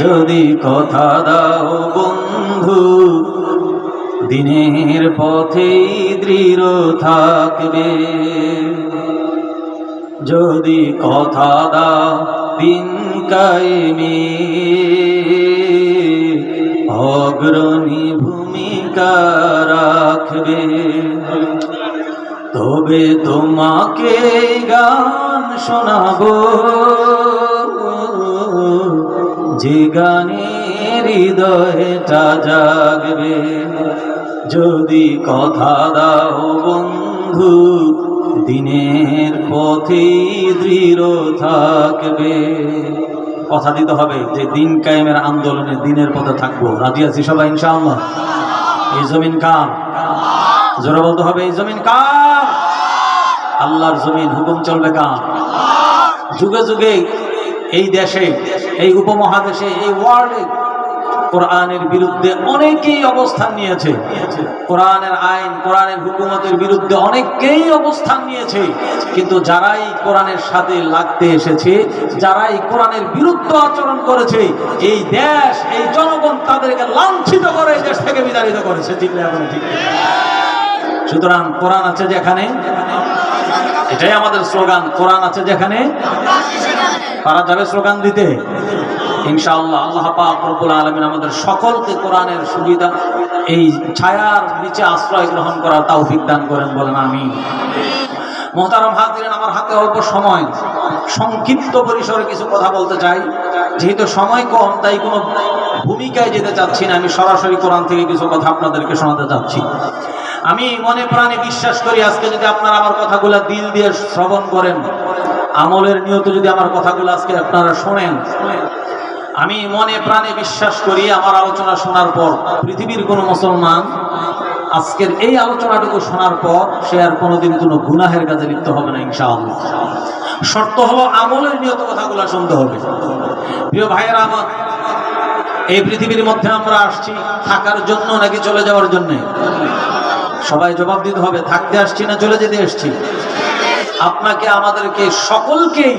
যদি কথা দাও বন্ধু দিনের পথেই দৃঢ় থাকবে, যদি কথা দাও দিন কায়েমে অগ্রণী ভূমিকা রাখবে, তবে তোমাকে গান শোনাবো যে গানে হৃদয়টা জাগবে। যদি কথা দাও বন্ধু দিনের পথে দৃঢ় থাকবে। কথা দিতে হবে যে দিন কায়েমের আন্দোলনে দিনের পথে থাকবো। রাজি আছি সবাই ইনশাআল্লাহ? এই জমিন কার? জোরে বলতে হবে, এই জমিন কার? আল্লাহর জমিন, হুকুম চলবে কার? যুগে যুগে এই দেশে, এই উপমহাদেশে, এই ওয়ার্ল্ডে কোরআনের বিরুদ্ধে অনেকেই অবস্থান নিয়েছে। কোরআনের আইন, কোরআনের হুকুমতের বিরুদ্ধে অনেকেই অবস্থান নিয়েছে। কিন্তু যারাই কোরআনের সাথে লাগতে এসেছে, যারাই কোরআনের বিরুদ্ধে আচরণ করেছে, এই দেশ, এই জনগণ তাদেরকে লাঞ্ছিত করে দেশ থেকে বিতাড়িত করেছে। ঠিক না? এখন ঠিক। সুতরাং কোরআন আছে যেখানে, এটাই আমাদের স্লোগান, কোরআন আছে যেখানে পারা যাবে স্লোগান দিতে ইনশাআল্লাহ। আল্লাহ পাক রব্বুল আলামিন আমাদের সকলকে কোরআনের সুবিধা, এই ছায়ার নিচে আশ্রয় গ্রহণ করার তৌফিক দান করেন, বলেন আমিন। মুহতারাম হাজিরিন, আমার হাতে অল্প সময়, সংক্ষিপ্ত পরিসরে কিছু কথা বলতে চাই। যেহেতু সময় কম, তাই কোনো ভূমিকায় যেতে চাচ্ছি না, আমি সরাসরি কোরআন থেকে কিছু কথা আপনাদেরকে শোনাতে চাচ্ছি। আমি মনে প্রাণে বিশ্বাস করি, আজকে যদি আপনারা আমার কথাগুলো দিল দিয়ে শ্রবণ করেন, আমলের নিয়ত যদি আমার কথাগুলো আজকে আপনারা শোনেন, আমি মনে প্রাণে বিশ্বাস করি আমার আলোচনা শোনার পর পৃথিবীর কোনো মুসলমান আজকের এই আলোচনাটুকু শোনার পর সে আর কোনোদিন কোনো গুনাহের কাজে লিপ্ত হবে না ইনশাআল্লাহ। শর্ত হলো আমলের নিয়ত কথাগুলো শুনতে হবে। প্রিয় ভাইয়েরা আমার, এই পৃথিবীর মধ্যে আমরা আসছি থাকার জন্য নাকি চলে যাওয়ার জন্য? সবাই জবাব দিতে হবে, থাকতে আসছি না চলে যেতে আসছি? আপনাকে, আমাদেরকে, সকলকেই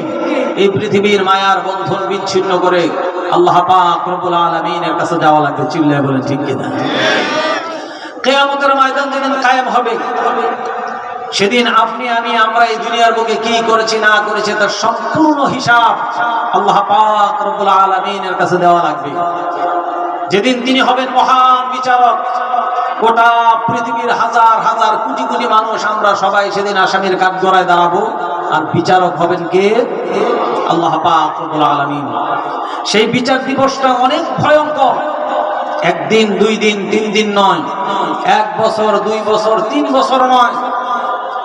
এই পৃথিবীর মায়ার বন্ধন বিচ্ছিন্ন করে আল্লাহ পাক রব্বুল আলামিনের কাছে যাওয়া লাগবে। চিল্লায় বলেন ঠিক কিনা? কিয়ামতের ময়দান যেদিন কায়েম হবে, সেদিন আপনি, আমি, আমরা এই দুনিয়ার বুকে কি করেছি না করেছি তার সম্পূর্ণ হিসাব আল্লাহ পাক রব্বুল আলামিনের কাছে দেওয়া লাগবে। যেদিন তিনি হবেন মহান বিচারক, গোটা পৃথিবীর হাজার হাজার কোটি কোটি মানুষ আমরা সবাই সেদিন আসামির কাঠগড়ায় দাঁড়াবো, আর বিচারক হবেন কে? আল্লাহ পাক রব্বুল আলামিন। সেই বিচার দিবসটা অনেক ভয়ঙ্কর। একদিন, 2 দিন, 3 দিন নয়, 1 বছর, 2 বছর, 3 বছর নয়,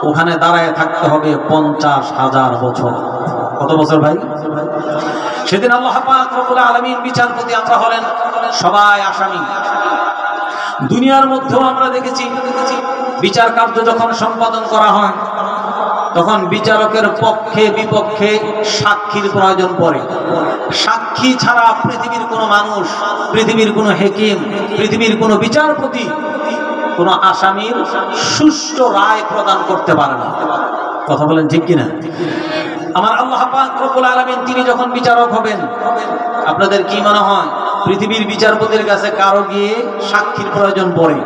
ওখানে দাঁড়ায় থাকতে হবে 50,000 বছর। কত বছর ভাই? সেদিন আল্লাহ পাক রব্বুল আলামিন বিচারপতি, আমরা হলেন সবাই আসামি। দুনিয়ার মধ্যেও আমরা দেখেছি বিচার কার্য যখন সম্পাদন করা হয়, তখন বিচারকের পক্ষে বিপক্ষে সাক্ষীর প্রয়োজন পড়ে। সাক্ষী ছাড়া পৃথিবীর কোনো মানুষ, পৃথিবীর কোনো হাকিম, পৃথিবীর কোনো বিচারপতি কোনো আসামির সুষ্ঠু রায় প্রদান করতে পারে না। কথা বলেন ঠিক কিনা? আমার আল্লাহ পাক রব্বুল আলামিন তিনি যখন বিচারক হবেন, আপনাদের কি মনে হয় পৃথিবীর বিচারপতির কাছে কারো গিয়ে সাক্ষীর প্রয়োজন পড়ে?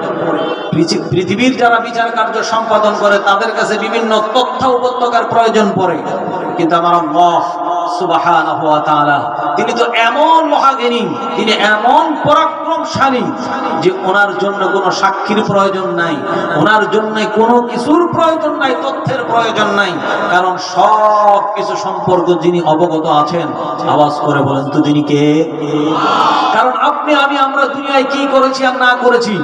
পৃথিবীর যারা বিচার কার্য সম্পাদন করে তাদের কাছে বিভিন্ন তথ্য উপত্যকার প্রয়োজন পড়ে। কিন্তু আমার আল্লাহ সুবহানাহু ওয়া তাআলা তিনি তো এমন মহাজ্ঞানী, তিনি এমন পরাক্রমশালী যে ওনার জন্য কোনো সাক্ষীর প্রয়োজন নাই, ওনার জন্য কোনো কিছুর প্রয়োজন নাই, তথ্যের প্রয়োজন নাই। কারণ সব কিছু সম্পর্ক যিনি অবগত আছেন, আওয়াজ করে বলেন তো তিনি কে? কারণ আপনি, আমি, আমরা দুনিয়ায় কি করেছি আর না করেছি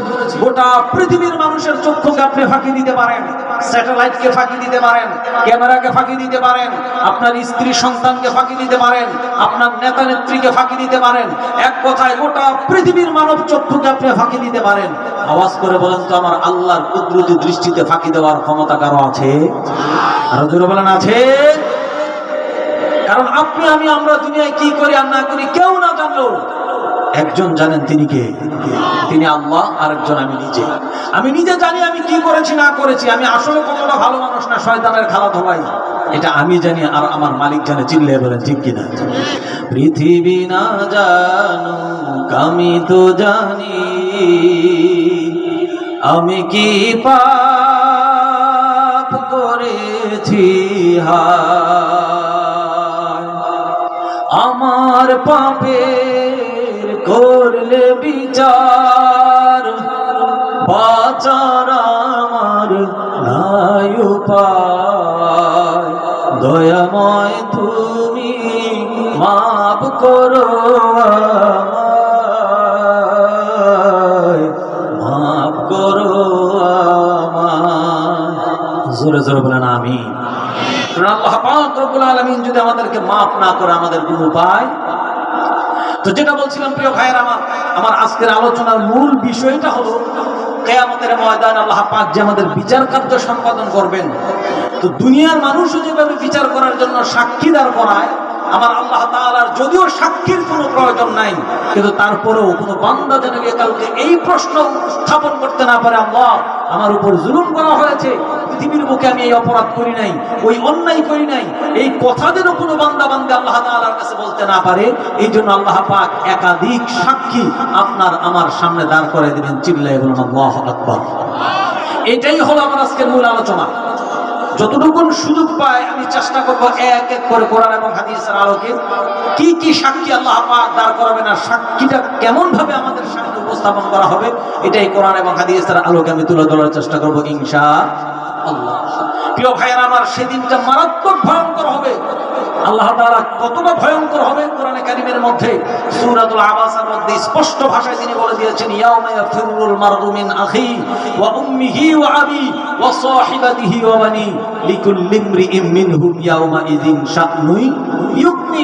গোটা পৃথিবীর মানুষের চক্ষুকে আপনি ফাঁকি দিতে পারেন, স্যাটেলাইটকে ফাঁকি দিতে পারেন, ক্যামেরাকে ফাঁকি দিতে পারেন, আপনার স্ত্রী সন্তানকে ফাঁকি দিতে পারেন, আপনার নেতা নেত্রীকে ফাঁকি দিতে পারেন। এক কথায় গোটা পৃথিবীর মানব চক্ষুকে আপনি ফাঁকি দিতে পারেন। আওয়াজ করে বলেন তো আমার আল্লাহর কুদরতি দৃষ্টিতে ফাঁকি দেওয়ার ক্ষমতা কারো আছে? আরো জোরে বলেন আছে? কারণ আপনি, আমি, আমরা দুনিয়ায় কি করি আর না করি কেউ না জানলেও একজন জানেন তিনি কে? তিনি আল্লাহ। আরেকজন আমি নিজে। আমি নিজে জানি আমি কি করেছি না করেছি, আমি আসলে কতটা ভালো মানুষ না শয়তানের খালাতো ভাই, এটা আমি জানি, আর আমার মালিক জানে। চিল্লিয়ে বলেন ঠিক কিনা? পৃথিবী না জানুক আমি তো জানি, আমি কি পাপ করেছি হায়, আমার পাপের করলে বিচার, বাঁচার আমার নাই উপায়, দয়াময় তুমি মাফ করো আমায়, মাফ করো আমায়। জোরে জোরে বলেন আমিন। আল্লাহ পাক রব্বুল আলামিন যদি আমাদেরকে মাফ না করে আমাদের কোনো উপায়। তো যেটা বলছিলাম প্রিয় ভাইয়েরা আমার আজকের আলোচনার মূল বিষয়টা হলো কিয়ামতের ময়দানে আল্লাহ পাক যে আমাদের বিচার কার্য সম্পাদন করবেন। তো দুনিয়ার মানুষও যেভাবে বিচার করার জন্য সাক্ষী দাঁড় করায়, আমার আল্লাহ তাআলার যদিও সাক্ষীর কোনো প্রয়োজন নাই, কিন্তু তারপরেও কোনো বান্দা যেন কালকে এই প্রশ্ন উত্থাপন করতে না পারে, আল্লাহ আমার উপর জুলুম করা হয়েছে, পৃথিবীর বুকে আমি এই অপরাধ করি নাই, ওই অন্যায় করি নাই, এই কথা যেন কোনো বান্দা আল্লাহ তাআলার কাছে বলতে না পারে। এই জন্য আল্লাহ পাক একাধিক সাক্ষী আপনার আমার সামনে দাঁড় করে দিবেন। চিল্লায়ে বলুন আল্লাহু আকবার। এটাই হলো আমার আজকের মূল আলোচনা। যতটুকু সুযোগ পায় আমি চেষ্টা করবো এক এক করে কোরআন এবং হাদিসের আলোকে কি কি সাক্ষী আল্লাহ পাক দাঁড় করাবেন, আর সাক্ষীটা কেমন ভাবে আমাদের সামনে উপস্থাপন করা হবে, এটাই কোরআন এবং হাদিসের আলোকে আমি তুলে ধরার চেষ্টা করবো ইনশাআল্লাহ। প্রিয় ভাইয়েরা আমার, সেদিনটা মারাত্মক ভয়ঙ্কর হবে। আল্লাহ তাআলা কতটা ভয়ঙ্কর হবে কোরআনে কারীমের মধ্যে সূরাতুল আবাসার মধ্যে স্পষ্ট ভাষায় তিনি বলে দিয়েছেন, ইয়াউমা ইয়াফিরুল মারউ মিন আখি ওয়া উম্মিহি ওয়া আবি ওয়া সাহিবাতিহি ওয়া বানি লিকুল্লি ইমরিইম মিনহুম ইয়াউমা ইযিন শা'নুন ইউগনি।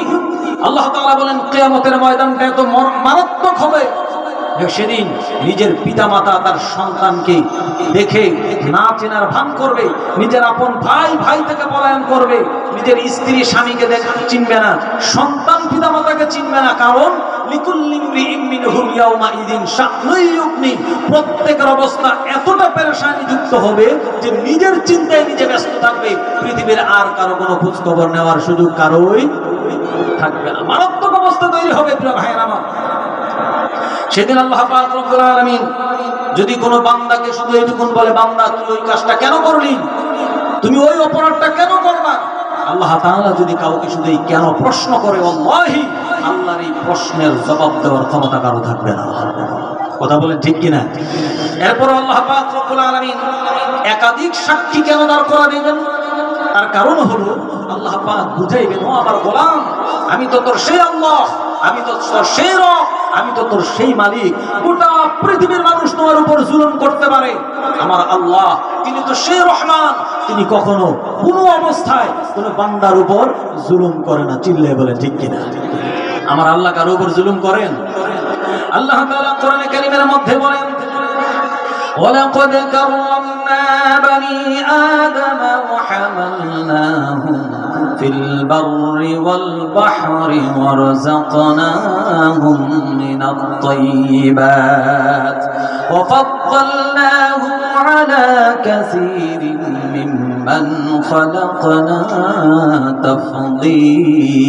আল্লাহ তাআলা বলেন কিয়ামতের ময়দানটা এত মারাত্মক হবে, সেদিন নিজের পিতামাতা তার সন্তানকে দেখে না চেনার ভান করবে, নিজের আপন ভাই থেকে পলায়ন করবে, নিজের স্ত্রী স্বামীকে দেখে চিনবে না, সন্তান পিতামাতাকে চিনবে না। কারণ লিকুল্লি ইমরিইম মিনহুম ইয়াউমা ইযিন শা'নুন ইউগনি, প্রত্যেকের অবস্থা এতটা পেরেশানি যুক্ত হবে যে নিজের চিন্তায় নিজে ব্যস্ত থাকবে, পৃথিবীর আর কারো কোনো খোঁজ খবর নেওয়ার সুযোগ কারোই থাকবে না। মারাত্মক অবস্থা তৈরি হবে প্রিয় ভাইয়েরা আমার। সেদিন আল্লাহ পাক রব্বুল আলামিন যদি কোনো বান্দাকে শুধু এইটুকুন বলে, বান্দা তুই ওই কাজটা কেন করলি, তুমি ওই অপরাধটা কেন করবা, আল্লাহ তাআলা যদি কাউকে শুধু এই কেন প্রশ্ন করে, ওয়াল্লাহি আল্লাহর এই প্রশ্নের জবাব দেওয়ার ক্ষমতা কারো থাকবে না। কথা বলেন ঠিক কিনা? এরপর আল্লাহ পাক রব্বুল আলামিন একাধিক সাক্ষী কেন দাঁড় করা দিবেন, তার কারণ হলো আল্লাহ পাক বুঝাইবেন, ও আমার গোলাম, আমি তো তোর সেই আল্লাহ, আমি তো তোর সেই রব, আমি তো তোর সেই মালিক। গোটা পৃথিবীর মানুষ তোমার উপর জুলুম করতে পারে, আমার আল্লাহ তিনি তো সেই রহমান, তিনি কখনো কোনো অবস্থায় কোনো বান্দার উপর জুলুম করে না। চিল্লায়ে বলেন ঠিক কিনা? আমার আল্লাহ কারো উপর জুলুম করেন? আল্লাহ তাআলা কোরআনে কারীমের মধ্যে বলেন, ওয়ালাকাদ কাররামনা বানি আদম ওয়া হামালনাহুম ফিল বাররি ওয়াল বাহরি ওয়ারযাকনাহুম মিনাত তাইয়্যিবাত ওয়া ফাদ্দালনাহুম আলা কাসীরিন মিম্মান খালাকনা তাফদীলা।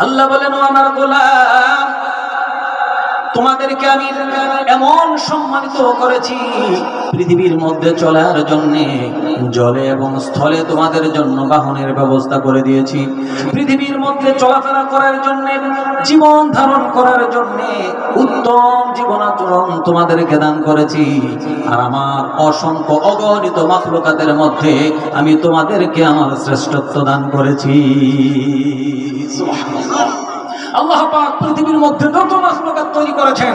আল্লাহ বলেন, ও আমার গোলাম, তোমাদেরকে আমি এমন সম্মানিত করেছি, পৃথিবীর মধ্যে চলার জন্য জলে এবং স্থলে তোমাদের জন্য বাহনের ব্যবস্থা করে দিয়েছি, পৃথিবীর মধ্যে চলাফেরা করার জন্য, জীবন ধারণ করার জন্য উত্তম জীবনাচরণ তোমাদেরকে দান করেছি। আর আমার অসংখ্য অগণিত মাখলুকাতের মধ্যে আমি তোমাদেরকে আমার শ্রেষ্ঠত্ব দান করেছি। আল্লাহ পাক পৃথিবীর মধ্যে যত মাখলুকাত তৈরি করেছেন,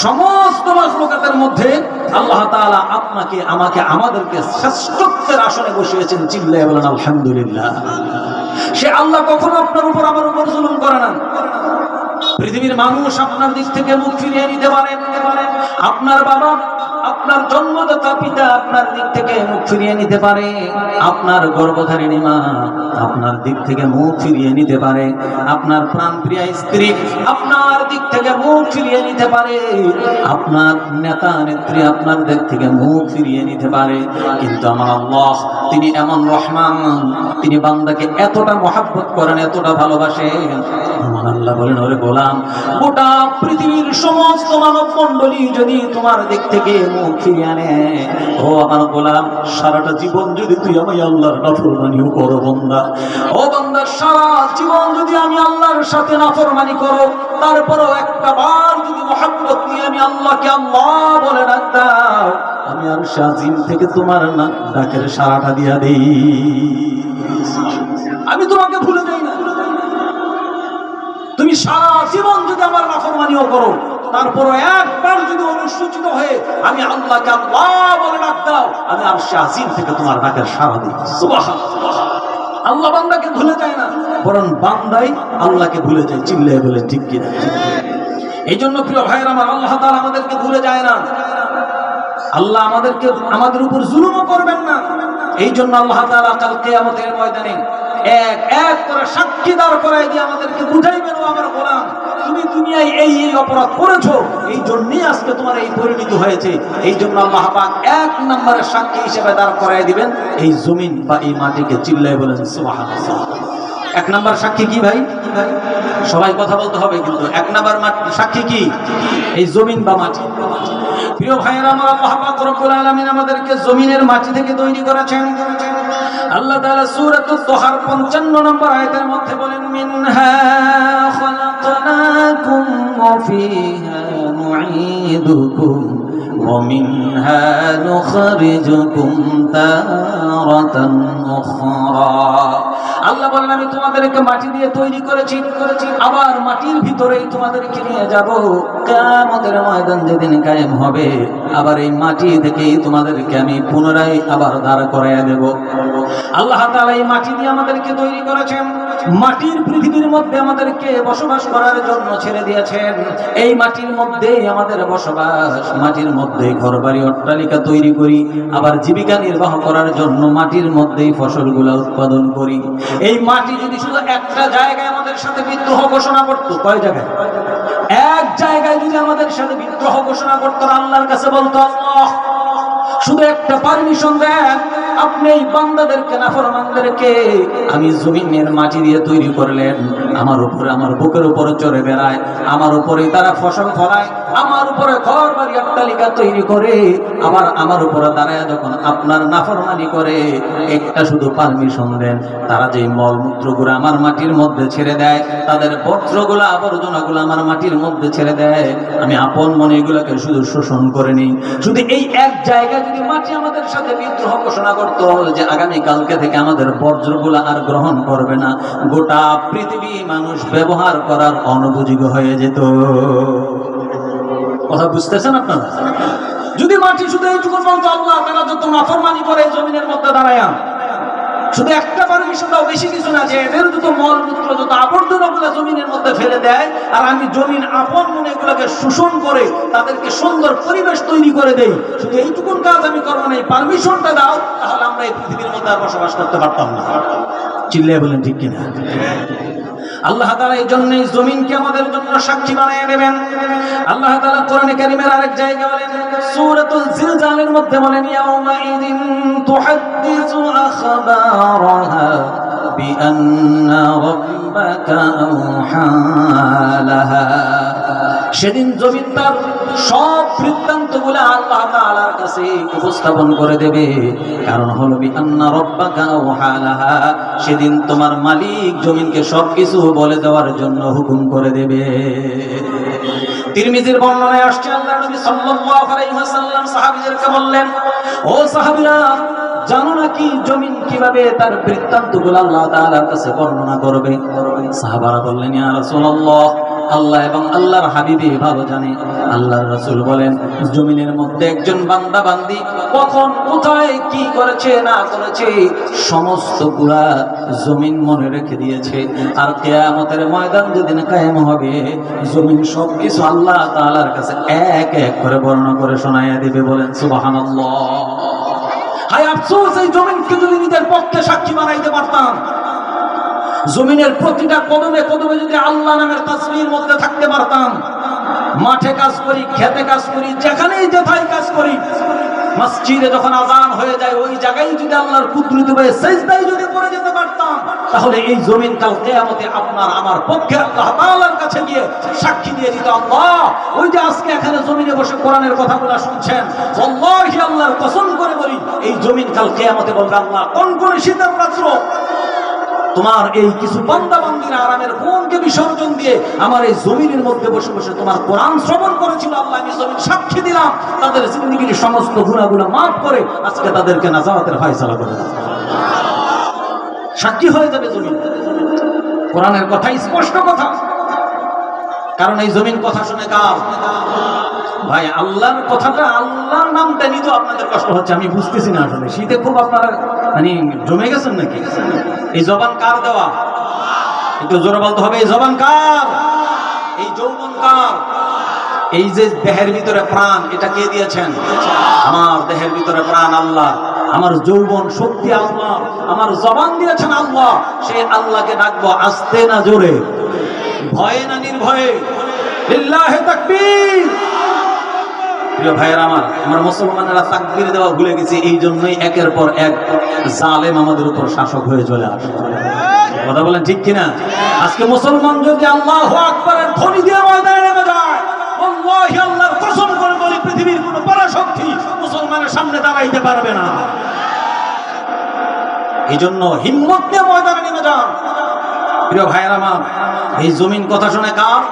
সমস্ত মাখলুকাতের মধ্যে আল্লাহ তাআলা আপনাকে আমাকে আমাদেরকে শ্রেষ্ঠত্বের আসনে বসিয়েছেন। চিল্লায়ে বলেন আলহামদুলিল্লাহ। সে আল্লাহ কখনো আপনার উপর আমার উপর জুলুম করে না। পৃথিবীর মানুষ আপনার দিক থেকে মুখ ফিরিয়ে নিতে পারে, আপনার বাবা আপনার জন্মদাতা পিতা আপনার দিক থেকে মুখ ফিরিয়ে নিতে পারে, আপনার গর্ভধারিণী মা আপনার দিক থেকে মুখ ফিরিয়ে নিতে পারে, আপনার প্রাণপ্রিয়া স্ত্রী আপনার দিক থেকে মুখ ফিরিয়ে নিতে পারে, আপনার নেতা নেত্রী আপনার দিক থেকে মুখ ফিরিয়ে নিতে পারে। কিন্তু আমার আল্লাহ তিনি এমন রহমান, তিনি বান্দাকে এতটা মহব্বত করেন, এতটা ভালোবাসেন। আমার আল্লাহ বলেন, ওরে গোলাম, গোটা পৃথিবীর সমস্ত মানব মণ্ডলী যদি তোমার দিক থেকে মুখ ফিরিয়ে আনে, ও আমার গোলাম, সারাটা জীবন যদি তুই আমি আল্লাহর নাফরমানিও করো বান্দা, ও বান্দা, সারা জীবন যদি আমি আল্লাহর সাথে নাফরমানি করো, তারপরও একটা বার যদি মহব্বত নিয়ে আমি আল্লাহকে আল্লাহ বলে ডাক দাও, আমি আর শাজিম থেকে তোমার না ডাকের সারাটা দিয়া দেই, আমি তোমাকে ভুলে যাই না। তুমি সারা জীবন যদি আমার নাফরমানিও করো, তারপরও একবার যদি অনুসূচিত হয়ে আমি আল্লাহকে আল্লাহ বলে ডাক দাও, আমি আর শাজিম থেকে তোমার ডাকের সারা দিই। সুবহানাল্লাহ। আল্লাহ বান্দাকে ভুলে যায় না, বরং বান্দাই আল্লাহকে ভুলে যায়। চিল্লায় বলে ঠিক কিনা? এই জন্য প্রিয় ভাইয়েরা আমার, আল্লাহ তাআলা আমাদেরকে ভুলে যায় না। আল্লাহ আমাদের উপর জুলুমও করবেন না। এই জন্য আল্লাহ তাআলা কাল কিয়ামতের ময়দানে এক এক করে সাক্ষী দাঁড় করায় দিয়ে আমাদেরকে বুঝাইবেন, ও আমার গোলাম, তুমি দুনিয়ায় এই এই অপরাধ করেছো, এই জন্যই আজকে তোমার এই পরিণতি হয়েছে। এই জন্য আল্লাহ পাক এক নম্বরের সাক্ষী হিসেবে দাঁড় করায় দিবেন এই জমিন বা এই মাটিকে। চিল্লায় বলেন সুবহানাল্লাহ। এক নাম্বার সাক্ষী কি ভাই? সবাই কথা বলতে হবে কিন্তু। এক নাম্বার সাক্ষী কি? এই জমিন বা মাটি। প্রিয় ভাইয়েরা আমার, আল্লাহ পাক রব্বুল আলামিন আমাদেরকে জমিনের মাটি থেকে তৈরি করেছেন। আল্লাহ তাআলা সূরাতুত তাহার 55 নম্বর আয়াতের মধ্যে বলেন, মিনহা খালাকনাকুম ওয়া ফিহা নুঈদুকুম ওয়া মিনহা নুখরিজুকুম তারাতান উখরা। আল্লাহ বলেন, আমি তোমাদেরকে মাটি দিয়ে তৈরি করেছি, আবার মাটির ভিতরেই তোমাদেরকে নিয়ে যাব। কিয়ামতের ময়দান যেদিন কায়েম হবে, আবার এই মাটি থেকেই তোমাদেরকে আমি পুনরায় আবার দাঁড় করাইয়া দেব। আল্লাহ তাআলা এই মাটি দিয়ে আমাদেরকে তৈরি করেছেন, মাটির পৃথিবীর মধ্যে আমাদেরকে বসবাস করার জন্য ছেড়ে দিয়েছেন। এই মাটির মধ্যেই আমাদের বসবাস, মাটির মধ্যেই ঘরবাড়ি অট্টালিকা তৈরি করি, আবার জীবিকা নির্বাহ করার জন্য মাটির মধ্যেই ফসলগুলা উৎপাদন করি। এই মাটি যদি শুধু একটা জায়গায় আমাদের সাথে বিদ্রোহ ঘোষণা করতো, কয় জায়গায়? এক জায়গায় যদি আমাদের সাথে বিদ্রোহ ঘোষণা করতো, আল্লাহর কাছে বলতো, আল্লাহ শুধু একটা পারমিশন দেন, আপনি এই বান্দাদেরকে, নাফরমানদেরকে আমি জমিনের মাটি দিয়ে তৈরি করলেন, আমার উপরে, আমার বুকের উপরে চড়ে বেড়ায়, আমার উপরে তারা ফসল ফলায়, আমার উপরে ঘর বাড়ি অট্টালিকা তৈরি করে, আবার আমার উপরে দাঁড়ায় যখন আপনার নাফরমানি করে, একটা শুধু পারমিশন দেন, তারা যে মলমূত্রগুলো আমার মাটির মধ্যে ছেড়ে দেয়, তাদের পত্রগুলো আবর্জনাগুলো আমার মাটির মধ্যে ছেড়ে দেয়, আমি আপন মনে এগুলোকে শুধু শোষণ করে নিই। শুধু এই এক জায়গায় যদি মাটি আমাদের সাথে বিদ্রোহ ঘোষণা করতো যে আগামী কালকে থেকে আমাদের বর্জ্যগুলো আর গ্রহণ করবে না, গোটা পৃথিবী মানুষ ব্যবহার করার অনুপযোগী হয়ে যেত। কথা বুঝতেছেন আপনারা? যদি মাটি শুধু এইটুকু বলতো, আল্লাহ তাআলা যত নাফরমানি করে জমিনের মধ্যে দাঁড়ায়া, শুধু একটা পারমিশন দাও, বেশি কিছু না, যে এদের যত মলমূত্র, যত আবর্জনাগুলো জমিনের মধ্যে ফেলে দেয়, আর আমি জমিন আপন মনে এগুলোকে শোষণ করে তাদেরকে সুন্দর পরিবেশ তৈরি করে দেই, শুধু এইটুকুন কাজ আমি করবো না, এই পারমিশনটা দাও, তাহলে আমরা এই পৃথিবীর মধ্যে আর বসবাস করতে পারতাম না। চিল্লায় বলেন ঠিক কিনা? আল্লাহ তাআলা এই জন্যই জমিনকে আমাদের জন্য সাক্ষী বানিয়ে দেবেন। আল্লাহ তাআলা কোরআনে কারীমের আরেক জায়গায় বলেন, সূরাতুল জিলজালের মধ্যে বলেন, ইয়াউমা ইযিন তুহাদ্দিসু আখবারাহা বিআন্না রাব্বাকা আওহা লাহা। সেদিন জমিন তার সব বৃত্তান্তগুলো আল্লাহ তাআলার কাছে উপস্থাপন করে দেবে। কারণ হলো বিআন্না রাব্বাকা আওহা লাহা, সেদিন তোমার মালিক জমিনকে সবকিছু বলে দেওয়ার জন্য হুকুম করে দেবে। তিরমিজির বর্ণনায় আসছে, আল্লাহর নবী সাল্লাল্লাহু আলাইহি ওয়াসাল্লাম সাহাবীদেরকে বললেন, ও সাহাবীরা, জানো নাকি জমিন কিভাবে তার বৃত্তান্তগুলো আল্লাহ তাআলার কাছে বর্ণনা করবে? সাহাবারা বললেন, ইয়া রাসূলুল্লাহ, আল্লাহ এবং আল্লাহর হাবিবই ভালো জানে। আল্লাহর রাসূল বলেন, জমিনের মধ্যে একজন বান্দা বান্দি কখন কোথায় কি করেছে না করেছে সমস্ত পুরা জমিন মনে রেখে দিয়েছে। আর কিয়ামতের ময়দান যেদিন কায়েম হবে, জমিন সবকিছু আল্লাহ তাআলার কাছে এক এক করে বর্ণনা করে শোনাইয়া দিবে। বলেন সুবহানাল্লাহ। হায় আফসোস, এই জমিনকে যদি নিজের পক্ষে সাক্ষী বানাইতে পারতাম, জমিনের প্রতিটা কদমে কদমে যদি আল্লাহ নামের তাসবিহের মধ্যে থাকতে পারতাম, মাঠে কাজ করি, খেতে কাজ করি, যেখানেই যেথায় কাজ করি, মসজিদে যখন আযান হয়ে যায় ওই জায়গায় যদি আল্লাহর কুদরতি ভাবে সিজদায় যদি পড়ে যেতে পারতাম, তাহলে এই জমিন কাল কিয়ামতে আপনার আমার পক্ষে আল্লাহ তাআলার কাছে গিয়ে সাক্ষী দিয়ে দিত, আল্লাহ ওই যে আজকে এখানে জমিনে বসে কোরআনের কথাগুলো শুনছেন, আল্লাহি আল্লাহর কসম করে বলি এই জমিন কাল কিয়ামতে বলবে, আল্লাহ কোন কোন শীতের রাত্র তোমার এই কিছু বান্দা বান্দিরা আরামের ফোনকে বিসর্জন দিয়ে আমার এই জমিনের মধ্যে বসে বসে তোমার কোরআন শ্রবণ করেছিল, আল্লাহ আমি জমিন সাক্ষী দিলাম, তাদের জিন্দেগীর সমস্ত গুনাহগুলো মাফ করে আজকে তাদেরকে নাজাতের ফয়সালা করে দাও। সাক্ষী হয়ে যাবে জমিন। কোরআনের কথা স্পষ্ট কথা, কারণ এই জমিন কথা শুনে কার? ভাই আল্লাহর কথাটা, আল্লাহর নামটা নিতে আপনাদের কষ্ট হচ্ছে, আমি বুঝতেছি না আসলে। শীতে খুব আপনারা মানে জমে গেছেন নাকি? এই জবান কার দেওয়া? একটু জোরে বলতে হবে, এই জবান কার? এই যৌবন কার? এই যে দেহের ভিতরে প্রাণ, এটা কে দিয়েছেন? আমার দেহের ভিতরে প্রাণ আল্লাহ, আমার যৌবন শক্তি আল্লাহ, আমার জবান দিয়েছেন আল্লাহ। সেই আল্লাহকে ডাকবো আস্তে না জোরে, ভয়ে না নির্ভয়ে। লিল্লাহি তাকবীর। প্রিয় ভাইয়েরা আমার, আমরা মুসলমানেরা তাকবীর দেওয়া ভুলে গেছি, এই জন্যই একের পর এক জালেম আমাদের উপর শাসক হয়ে চলে আসে। কথা বলেন ঠিক কিনা? আজকে মুসলমান যদি আল্লাহু আকবারের ধ্বনি দিয়ে ময়দানে নেমে যায়, আল্লাহি আল্লাহর কসম করে বলি পৃথিবীর কোনো পরাশক্তি মুসলমানের সামনে দাঁড়াইতে পারবে না। এই জন্য হিম্মত নিয়ে ময়দানে নেমে যান। প্রিয় ভাইয়েরা আমার, এই জমিন কথা শুনে কার?